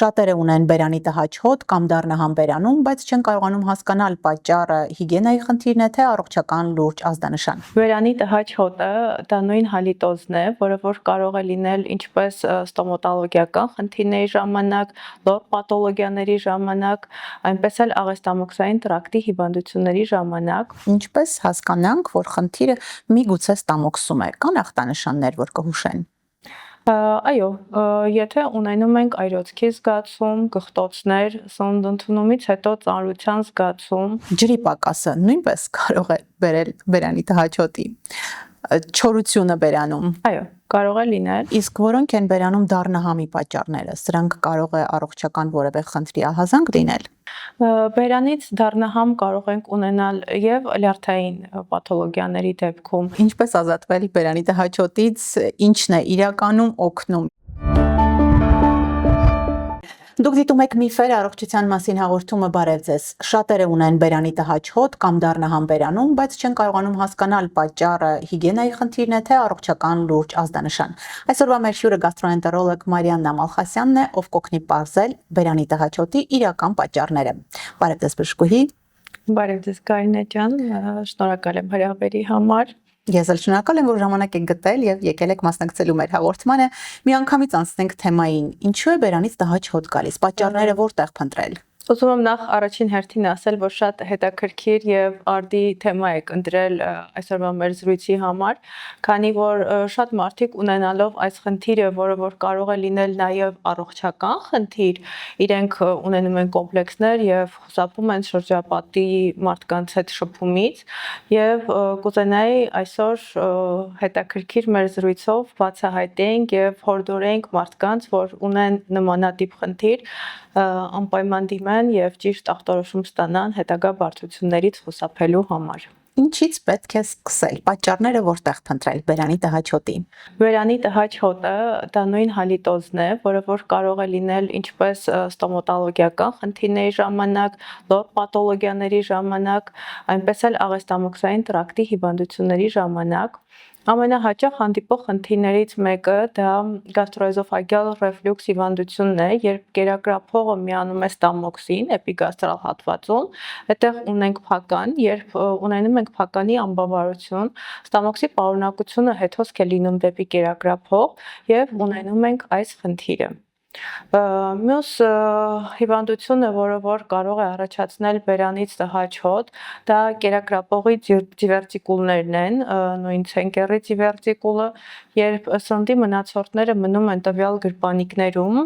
Շատերը ունեն բերանի տհաճ հոտ կամ դառնահամ բերանում, բայց չեն կարողանում հասկանալ պատճառը հիգիենայի խնդիրն է թե առողջական լուրջ ազդանշան։ Բերանի տհաճ հոտը դա նույն հալիտոզն է, որը որ կարող է լինել ինչպես ստոմատոլոգիական խնդիրների ժամանակ, լոր պաթոլոգիաների ժամանակ, այնպես էլ աղեստամոքսային տրակտի հիվանդությունների ժամանակ։ Ինչպես հասկանանք, որ խնդիրը միգուցե ստամոքսում է, կան ախտանշաններ, որ կհուշեն։ Այո, եթե ունենում ենք այրոցքի զգացում, գղտոցներ, սննդընդունումից հետո ծանրության զգացում, Ջրի պակասը նույնպես կարող է բերել բերանի տհաճ հոտի, չորությունը բերանում։ այո, կարող է լինել։ Իսկ որոնք են բերանում դառնահամի պատճառները, սրանք կարող է առողջական որևէ խնդրի ահազանգ լինել։ Բերանից դառնահամ կարող ենք ունենալ եւ լյարդային պաթոլոգիաների դեպքում։ Ինչպես ազատվել բերանի տհաճ հոտից, ինչն է իրականում օգնում։ Դուք դիտում եք միֆեր առողջության մասին հաղորդումը, բարև ձեզ։ Շատերը ունեն բերանի տհաճ հոտ կամ դառնահամ բերանում, բայց չեն կարողանում հասկանալ պատճառը հիգիենայի խնդիրն է թե առողջական լուրջ ազդանշան։ Այսօրվա մեր հյուրը գաստրոենտերոլոգ Մարիաննա Մալխասյանն է, ով կօգնի պարզել բերանի տհաճ հոտի իրական պատճառները։ Բարև ձեզ բժշկուհի։ Բարև ձեզ Կարինե ջան, շնորհակալ եմ հրավերի համար։ Ես էլ շնորհակալ եմ, որ ժամանակ եք գտել եւ եկել եք մասնակցելու մեր հաղորդմանը։ Միանգամից անցնենք թեմային։ Ինչու է բերանից տհաճ հոտ գալիս, պատճառները որտեղ փնտրել։ Ուզում եմ նախ առաջին հերթին ասել, որ շատ հետաքրքիր եւ արդի թեմա եք ընտրել այսօրվա մեր զրույցի համար, քանի որ շատ մարդիկ ունենալով այս խնդիրը, որը որ կարող է լինել նաեւ առողջական խնդիր, իրենք ունենում են կոմպլեքսներ եւ խուսափում են շրջապատի մարդկանց հետ շփումից եւ կուզենայի այսօր հետաքրքիր մեր զրույցով բացահայտենք եւ հորդորենք մարդկանց, որ ունեն նմանատիպ խնդիր, անպայման դիմեն եւ ճիշտ ախտորոշում ստանան հետագա բարդություններից խուսափելու համար։ Ինչից պետք է սկսել, պատճառները որտեղ փնտրել բերանի տհաճ հոտի։ Բերանի տհաճ հոտը դա նույն հալիտոզն է, որը որ կարող է լինել ինչպես ստոմատոլոգիական խնդիրների ժամանակ, լոր պաթոլոգիաների ժամանակ, այնպես էլ աղեստամոքսային տրակտի հիվանդությունների ժամանակ։ Ամենահաճախ հանդիպող խնդիրներից մեկը դա գաստրոէզոֆագեալ ռեֆլյուքս հիվանդությունն է, երբ կերակրափողը միանում է ստամոքսին էպիգաստրալ հատվածում, այդտեղ ունենք փական, երբ ունենում ենք փականի անբավարարություն, ստամոքսի պարունակությունը հետհոսք է լինում դեպի կերակրափող եւ ունենում ենք այս խնդիրը։ Մյուս հիվանդությունը, որը որ կարող է առաջացնել բերանից տհաճ հոտ, դա կերակրափողի դիվերտիկուլներն են, նույն ցենկերի դիվերտիկուլը, երբ սննդի մնացորդները մնում են տվյալ գրպանիկներում,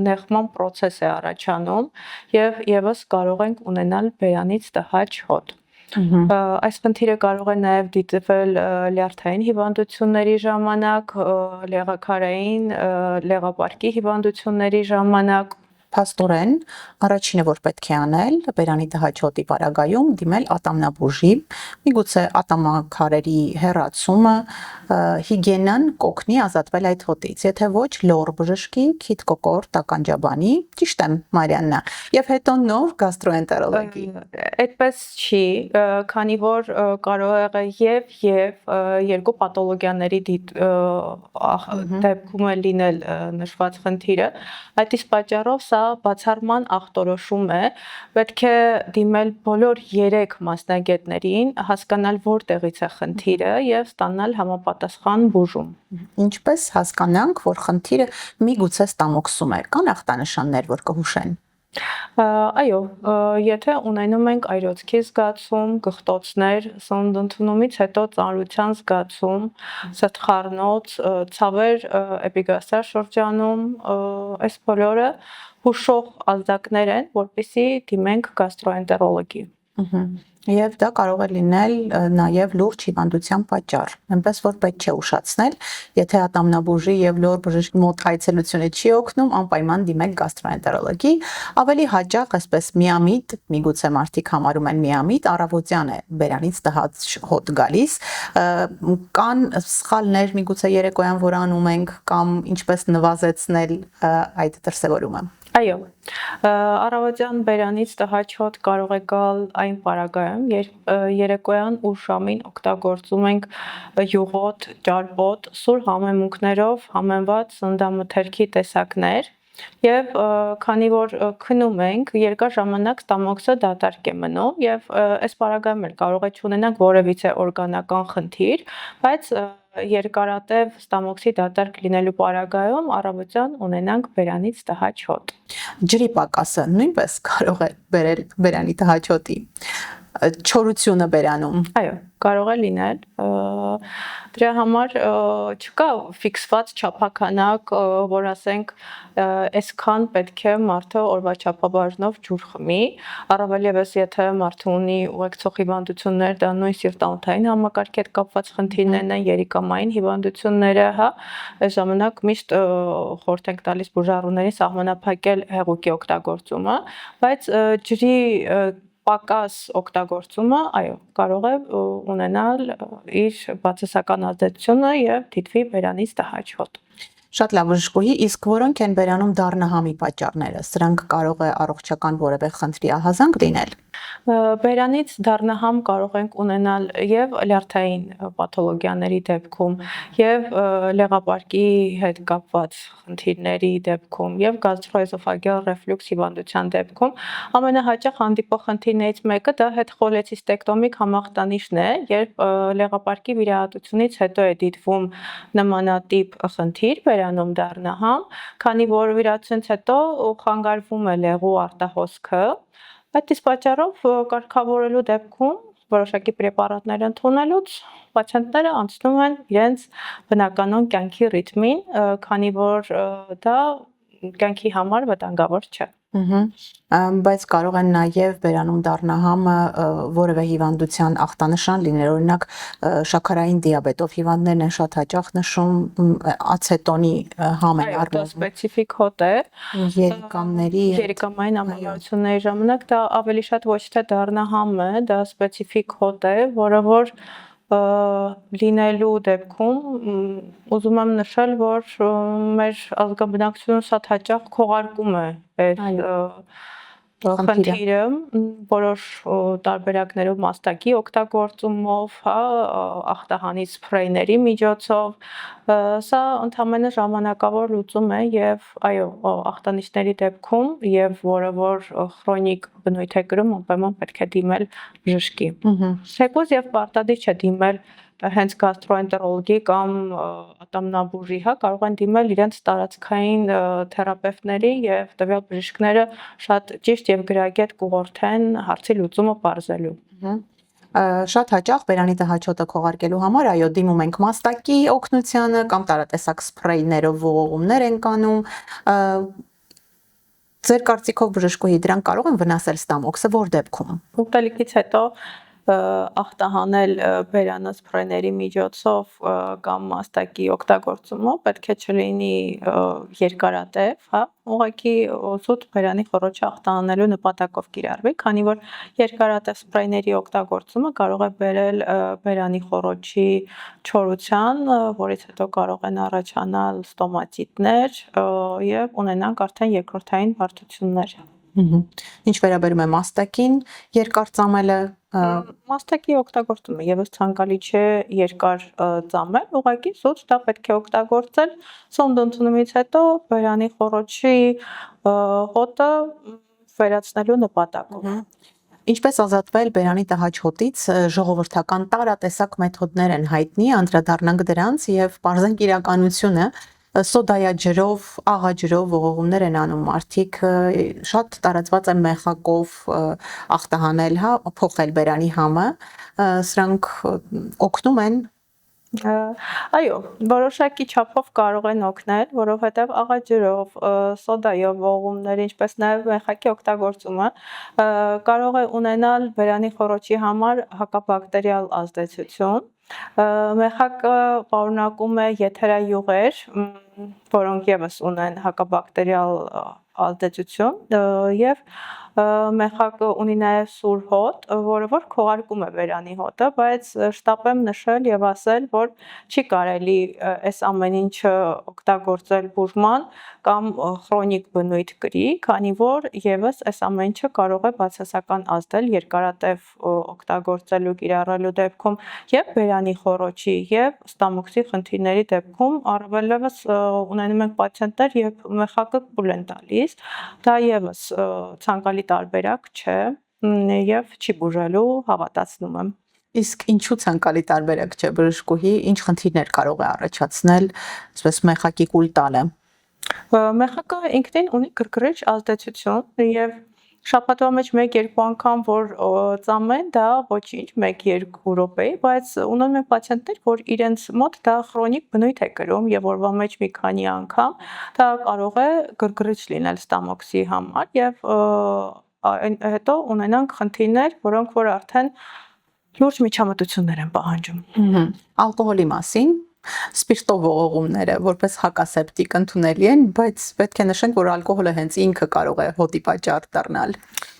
նեղման պրոցես է առաջանում եւ եւս կարող ենք ունենալ բերանից տհաճ հոտ։ Այս խնդիրը կարող է նաև դիտվել լյարդային հիվանդությունների ժամանակ, լեղաքարային, լեղապարկի հիվանդությունների ժամանակ։ Փաստորեն, առաջինը որ պետք է անել բերանի տհաճ հոտի պարագայում դիմել ատամնաբուժի, միգուցե ատամաքարերի հեռացումը, հիգիենան կօգնի ազատվել այդ հոտից։ Եթե ոչ, լոր բժշկի, քիթ կոկորտ ականջաբանի, ճիշտ եմ Մարիաննա, եւ հետո նոր գաստրոենտերոլոգի։ Այդպես չի, քանի որ կարող է եւ երկու պաթոլոգիաների դեպքում է լինել նշված խնդիրը, այդ իսկ պատճառով սա բացառման ախտորոշում է, պետք է դիմել բոլոր 3 մասնագետներին, հասկանալ որտեղից է խնդիրը եւ ստանալ համապատասխան բուժում։ Ինչպես հասկանանք, որ խնդիրը միգուցե ստամոքսում է, կան ախտանշաններ, որ կհուշեն։ Այո, եթե ունենում ենք այրոցքի զգացում, գղտոցներ, սննդընդունումից հետո ծանրության զգացում, սրտխառնոց, ցավեր էպիգաստրալ շրջանում, այս բոլորը հուշող ազդակներ են, որպեսզի դիմենք գաստրոենտերոլոգի։ Եվ դա կարող է լինել նաև լուրջ հիվանդության պատճառ, այնպես որ պետք չէ ուշացնել, եթե ատամնաբուժի եւ լոր բժշկի մոտ այցելությունը չի օգնում, անպայման դիմեք գաստրոենտերոլոգի, ավելի հաճախ այսպես միամիտ, միգուցե մարդիկ համարում են միամիտ, առավոտյան է բերանից տհաճ հոտ գալիս, կան սխալներ, միգուցե երեկոյան որ անում ենք կամ ինչպես նվազեցնել այդ դրսևորումը։ Այո, առավոտյան բերանից տհաճ հոտ կարող է գալ այն պարագայում, երբ երեկոյան ուշ ժամին օգտագործում ենք յուղոտ, ճարպոտ, սուր համեմունքներով համեմված սննդամթերքի տեսակներ, Եվ քանի որ քնում ենք, երկար ժամանակ ստամոքսը դատարկ է մնում եւ այս պարագայում էլ կարող է չունենանք որևիցե օրգանական խնդիր, բայց երկարատև ստամոքսի դատարկ լինելու պարագայում առավոտյան ունենանք բերանից տհաճ հոտ։ Ջրի պակասը նույնպես կարող է բերել բերանի տհաճ հոտի։ Չորությունը բերանում։ Այո, կարող է լինել։ Դրա համար չկա ֆիքսված չափականակ, որ ասենք այսքան պետք է մարդը օրվա չափաբաժնով ջուր խմի, առավել եւս եթե մարդը ունի ուղեկցող հիվանդություններ, դա նույն սիրտանոթային համակարգի հետ կապված խնդիրներն են, երիկամային հիվանդությունները, հա, այս ժամանակ միշտ խորհուրդ ենք տալիս բուժառուներին սահմանափակել հեղուկի օգտագործումը, բայց ջրի պակաս օգտագործումը, այո, կարող է ունենալ իր բացասական ազդեցությունը եւ դիտվի բերանից տհաճ հոտ։ Շատ լավ բժշկուհի, իսկ որոնք են բերանում դառնահամի պատճառները, սրանք կարող է առողջական որևէ խնդրի ահազանգ լինել։ Բերանից դառնահամ կարող ենք ունենալ եւ լյարդային պաթոլոգիաների դեպքում, եւ լեղապարկի հետ կապված խնդիրների դեպքում, եւ գաստրոէզոֆագեալ ռեֆլյուքս հիվանդության դեպքում ամենահաճախ հանդիպող խնդիրներից մեկը դա հետխոլեցիստեկտոմիկ համախտանիշն է, երբ լեղապարկի վիրահատությունից հետո է դիտվում նմանատիպ խնդիր բերանում դառնահամ, քանի որ վիրահատությունից հետո խանգարվում է լեղու արտահոսքը։ Այդ իսկ պատճառով կարգավորելու դեպքում որոշակի պրեպարատներ ընդունելուց պացիենտները անցնում են իրենց բնականոն կյանքի ռիթմին, քանի որ դա կյանքի համար վտանգավոր չէ։ Բայց կարող են նաև բերանում դառնահամը որևէ հիվանդության ախտանշան լինել, օրինակ շաքարային դիաբետով հիվանդներն են շատ հաճախ նշում ացետոնի համ են Դա առնում սպეციფიկ հոտ է երիկամների երիկամային ամենությունների ժամանակ դա ավելի շատ ոչ թե դառնահամ է, դա սպეციფიկ հոտ է, որը որ լինելու դեպքում ուզում եմ նշել, որ մեր ազգաբնակչությունը շատ հաճախ քողարկում է այդ խնդիրը որոշ տարբերակներով մաստակի օգտագործումով, հա, ախտահանի սփրեյների միջոցով, սա ընդհանրապես ժամանակավոր լուծում է եւ այո, ախտանիշների դեպքում եւ որը որ քրոնիկ բնույթ է կրում, անպայման պետք է դիմել բժշկի։ Թեկուզ եւ պարտադիր չէ դիմել հենց գաստրոենտերոլոգի կամ ատամնաբուժի, հա, կարող են դիմել իրենց տարածքային թերապևտների եւ տվյալ բժիշկները շատ ճիշտ եւ գրագետ կուղղորդեն հարցի լուծումը բարձելու։ Շատ հաճախ բերանի տհաճ հոտը քողարկելու համար այո դիմում ենք մաստակի օգնությանը կամ տարատեսակ սփրեյներով ողողումներ ենք անում։ Ձեր կարծիքով բժշկուհի դրանք կարող են վնասել ստամոքսը որ դեպքում։ Ուտելիքից հետո ախտահանել բերանը սփրեյների միջոցով կամ մաստակի օգտագործումը պետք է չլինի երկարատև, հա, ուղղակի զուտ բերանի խոռոչը ախտահանելու նպատակով կիրառվի, քանի որ երկարատև սփրեյների օգտագործումը կարող է բերել բերանի խոռոչի չորության, որից հետո կարող են առաջանալ ստոմատիտներ եւ ունենանք արդեն երկրորդային բարդություններ։ Ինչ վերաբերում է մաստակին, երկար ծամելը Մաստակի օգտագործումը եւս ցանկալի չէ երկար ծամել, ուղղակի զուտ դա պետք է օգտագործել սնունդ ընդունումից հետո բերանի խոռոչի հոտը վերացնելու նպատակով։ Ինչպես ազատվել բերանի տհաճ հոտից, ժողովրդական տարատեսակ մեթոդներ են հայտնի, անդրադառնանք դրանց եւ բարձենք իրականությունը սոդայաջրով, աղաջրով ողողումներ են անում մարդիկ, շատ տարածված է մեխակով ախտահանել, հա, փոխել բերանի համը, սրանք օգնում են։ Այո, որոշակի չափով կարող են օգնել, որովհետև աղաջրով, սոդայով ողողումները, ինչպես նաև մեխակի օգտագործումը կարող է ունենալ բերանի խոռոչի համար հակաբակտերիալ ազդեցություն։ Մեխակը պարունակում է եթերայուղեր, որոնք եւս ունեն հակաբակտերիալ ազդեցություն եւ մեխակը ունի նաև սուր հոտ, որը որ քողարկում է բերանի հոտը, բայց շտապ եմ նշել եւ ասել, որ չի կարելի այս ամեն ինչը օգտագործել բուժման կամ քրոնիկ բնույթ կրի, քանի որ եւս այս ամեն ինչը կարող է բացասական ազդել երկարատև օգտագործելու կիրառելու դեպքում եւ բերանի խոռոչի եւ ստամոքսի խնդիրների դեպքում առավելևս ունենում ենք պացիենտներ եւ մեխակը կուլ են տալիս, դա եւս ցանկալի տարբերակ չէ եւ չի բուժելու, հավատացնում եմ։ Իսկ ինչու ցանկալի տարբերակ չէ բժշկուհի, ինչ խնդիրներ կարող է առաջացնել, ասես մեխակի կուլ տալը։ Մեխակը ինքնին ունի գրգռիչ ազդեցություն եւ շաբաթվա մեջ 1-2 անգամ որ ծամեն, դա ոչինչ, 1-2 րոպե, բայց ունենում են պացիենտներ, որ իրենց մոտ դա քրոնիկ բնույթ է կրում եւ օրվա մեջ մի քանի անգամ դա կարող է գրգռիչ լինել ստամոքսի համար եւ հետո ունենանք խնդիրներ, որոնք որ արդեն լուրջ միջամտություններ են պահանջում։ Ալկոհոլի մասին սպիրտով ողողումները որպես հակասեպտիկ ընդունելի են, բայց պետք է նշենք, որ ալկոհոլը հենց ինքը կարող է հոտի պատճառ դառնալ։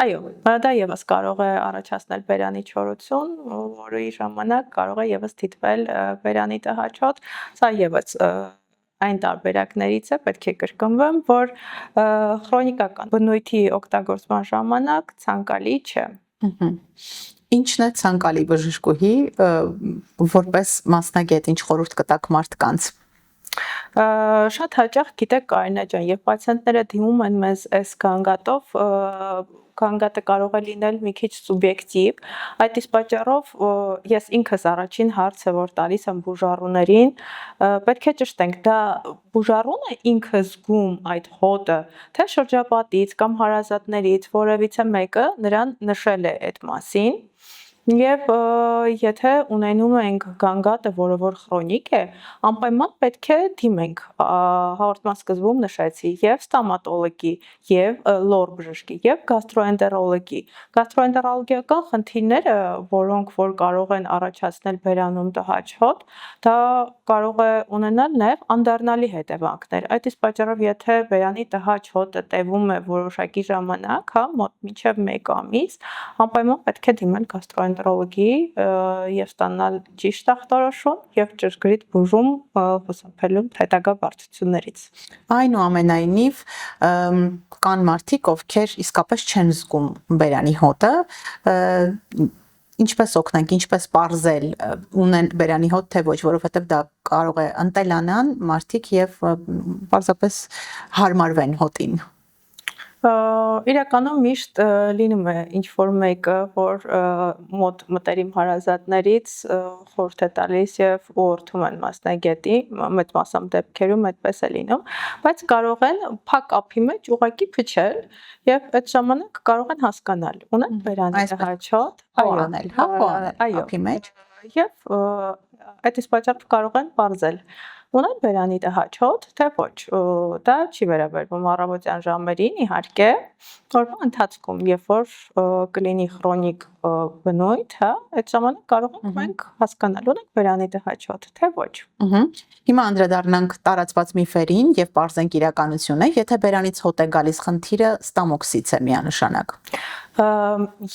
Այո, դա եւս կարող է առաջացնել բերանի չորություն, որի ժամանակ կարող է եւս դիտվել բերանի տհաճ հոտ, սա եւս այն տարբերակներից է, պետք է կրկնվեմ, որ քրոնիկական բնույթի օգտագործման ժամանակ ցանկալի չէ։ Ինչն է ցանկալի բժշկուհի որպես մասնագետ, ինչ խորհուրդ կտաք մարդկանց։ Շատ հաճախ գիտեք Կարինա ջան, եւ պացիենտները դիմում են մեզ այս գանգատով, գանգատը կարող է լինել մի քիչ սուբյեկտիվ, այդ իսկ պատճառով ես ինքս առաջին հարցը որ տալիս եմ բուժառուներին, պետք է ճշտենք, դա բուժառուն է ինքը զգում այդ հոտը, թե շրջապատից կամ հարազատներից որևիցե մեկը նրան նշել է այդ մասին։ Եվ եթե ունենում ենք գանգատը, որը որ քրոնիկ է, անպայման պետք է դիմենք, հաղորդման սկզբում նշեցի, եւ ստոմատոլոգի, եւ լոր բժշկի, եւ գաստրոենտերոլոգի։ Գաստրոենտերոլոգիական խնդիրները, որոնք որ կարող են առաջացնել բերանում տհաճ հոտ, դա կարող է ունենալ նաեւ անդառնալի հետևանքներ։ Այդ իսկ պատճառով, եթե բերանի տհաճ հոտը տևում է որոշակի ժամանակ, հա, մոտ մինչեւ 1 ամիս, անպայման պետք է դիմել գաստրոենտերոլոգի եւ ստանալ ճիշտ ախտորոշում եւ ճշգրիտ բուժում խուսափելու հետագա բարդություններից։ Այնուամենայնիվ կան մարդիկ, ովքեր իսկապես չեն զգում բերանի հոտը, ինչպես օգնենք, ինչպես պարզել ունեն բերանի հոտ, թե ոչ, որովհետև դա կարող է ընտելանան մարդիկ եւ պարզապես հարմարվեն հոտին։ Իրականում միշտ լինում է ինչ-որ մեկը, որ մոտ մտերիմ հարազատներից խորհուրդ է տալիս եւ ուղղորդում են մասնագետի, մեծ մասամբ դեպքերում այդպես է լինում, բայց կարող են փակ ափի մեջ ուղակի փչել եւ այդ ժամանակ կարող են հասկանալ, ունեն բերանի տհաճ հոտ, այո, ափի մեջ եւ այդ իսկ պատճառով կարող են պարզել ունեն բերանի տհաճ հոտ, թե ոչ, դա չի վերաբերվում առավոտյան ժամերին, իհարկե, օրվա ընթացքում, երբ որ կլինի քրոնիկ բնույթ, հա, այդ ժամանակ կարող ենք մենք հասկանալ ունենք բերանի տհաճ հոտ, թե ոչ։ Հիմա անդրադառնանք տարածված միֆերին եւ պարզենք իրականությունը, եթե բերանից հոտ է գալիս, խնդիրը ստամոքսից է միանշանակ։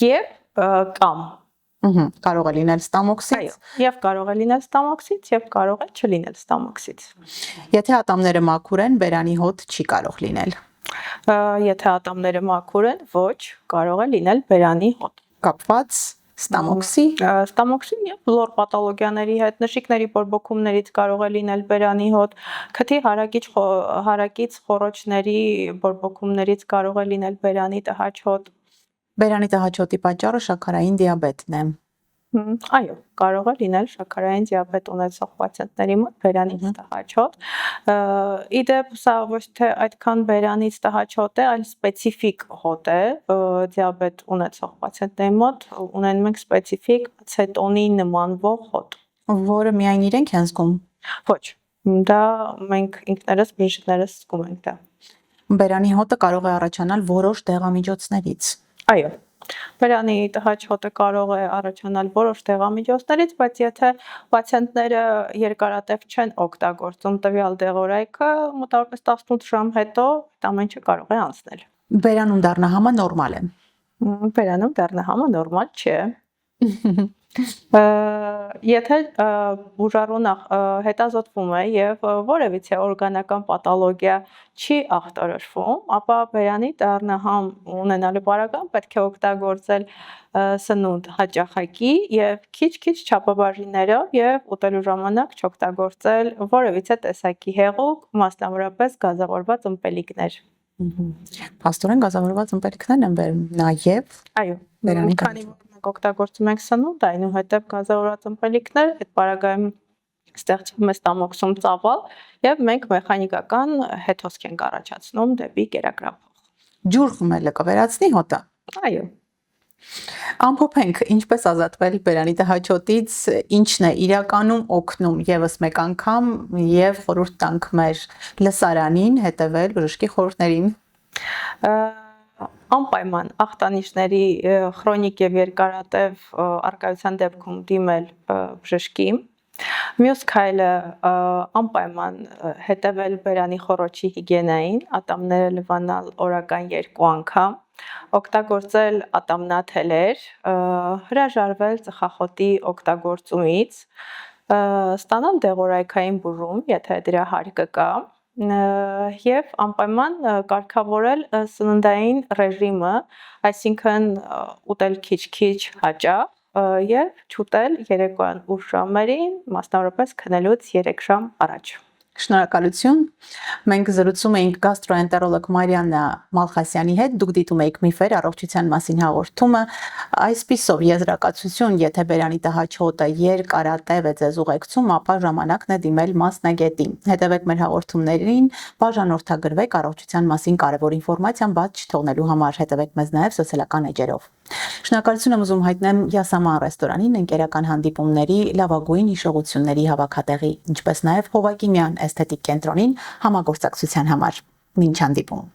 Եվ կամ կարող է լինել ստամոքսից։ Եվ կարող է լինել ստամոքսից, եւ կարող է չլինել ստամոքսից։ Եթե ատամները մաքուր են, բերանի հոտ չի կարող լինել։ Եթե ատամները մաքուր են, ոչ, կարող է լինել բերանի հոտ։ Կապված ստամոքսի եւ լոր պաթոլոգիաների հետ, նշիկների բորբոքումներից կարող է լինել բերանի հոտ, քթի հարակից խոռոչների բորբոքումներից կարող է լինել բերանի տհաճ հոտ։ Բերանի տհաճ հոտի պատճառը շաքարային դիաբետն է։ Այո, կարող է լինել շաքարային դիաբետ ունեցող պացիենտների մոտ բերանից տհաճ հոտ։ Իդեպ սա ոչ թե այդքան բերանից տհաճ հոտ է, այլ սպეციფიկ հոտ է դիաբետ ունեցող պացիենտների մոտ ունենում ենք սպეციფიկ ցետոնի նմանվող հոտ, որը միայն իրենք են զգում։ Ոչ, դա մենք ինքներս բժիշկներս զգում ենք դա։ Բերանի հոտը կարող է առաջանալ որոշ դեղամիջոցներից։ Այո, Բերանի տհաճ հոտը կարող է առաջանալ որոշ դեղամիջոցներից, բայց եթե պացիենտները երկարատև չեն օգտագործում տվյալ դեղորայքը, մոտավորապես 18 ժամ հետո այդ ամեն ինչը կարող է անցնել։ Բերանում դառնահամը նորմալ է։ Բերանում դառնահամը նորմալ չէ։ Եթե բուժառունը հետազոտվում է եւ որևիցե օրգանական պաթոլոգիա չի ախտորոշվում, ապա բերանի դառնահամ ունենալու բaragam պետք է օգտագործել սնունդ հաճախակի եւ քիչ-քիչ չափաբաժիններով եւ ուտելու ժամանակ չօգտագործել որևիցե տեսակի հեղուկ, մասնավորապես գազավորված ըմպելիքներ։ Փաստորեն գազավորված ըմպելիքներն են բերում նաեւ։ Այո, Բերանի քանի որ մենք օգտագործում ենք սնունդ, այնուհետև գազավորված ըմպելիքներ, այդ բaragայում ստեղծվում է ստամոքսում ծավալ եւ մենք մեխանիկական հետոսք ենք առաջացնում դեպի կերակրափող։ Ջուր խմելը կվերացնի հոտը։ Այո։ Ամփոփենք, ինչպես ազատվել բերանի տհաճ հոտից, ինչն է իրականում օգնում եւս մեկ անգամ եւ խորհուրդ տանք մեր լսարանին հետեւել բժշկի խորհուրդներին։ Անպայման ախտանիշների քրոնիկ եւ երկարատև արկայության դեպքում դիմել բժշկի։ Մյուս քայլը անպայման հետևել բերանի խոռոչի հիգիենային, ատամները լվանալ օրական 2 անգամ, օգտագործել ատամնաթելեր, հրաժարվել ծխախոտի օգտագործումից, ստանալ դեղորայքային բուժում, եթե դրա հարկը կա, եւ անպայման կարգավորել սննդային ռեժիմը, այսինքն ուտել քիչ-քիչ հաճախ եւ չուտել երեկոյան ուշ ժամերին, մասնավորապես քնելուց 3 ժամ առաջ։ Շնորհակալություն։ Մենք զրուցում էինք գաստրոենտերոլոգ Մարիաննա Մալխասյանի հետ։ Դուք դիտում եք Միֆեր առողջության մասին հաղորդումը։ Այսպիսով եզրակացություն, եթե բերանի տհաճ հոտը երկարատև է ձեզ ուղեկցում, ապա ժամանակն է դիմել մասնագետի։ Հետևեք մեր հաղորդումներին, բաժանորդագրվեք առողջության մասին կարևոր ինֆորմացիան բաց չթողնելու համար։ Հետևեք մեզ նաև սոցիալական էջերով։ Շնորհակալություն եմ ուզում հայտնել Յասաման ռեստորանին ընկերական հանդիպումների լավագույն հիշողությունների հավաքատեղի, ինչպես նաև Հովակիմյան էսթետիկ կենտրոնին համագործակցության համար։ Մինչ հանդիպում։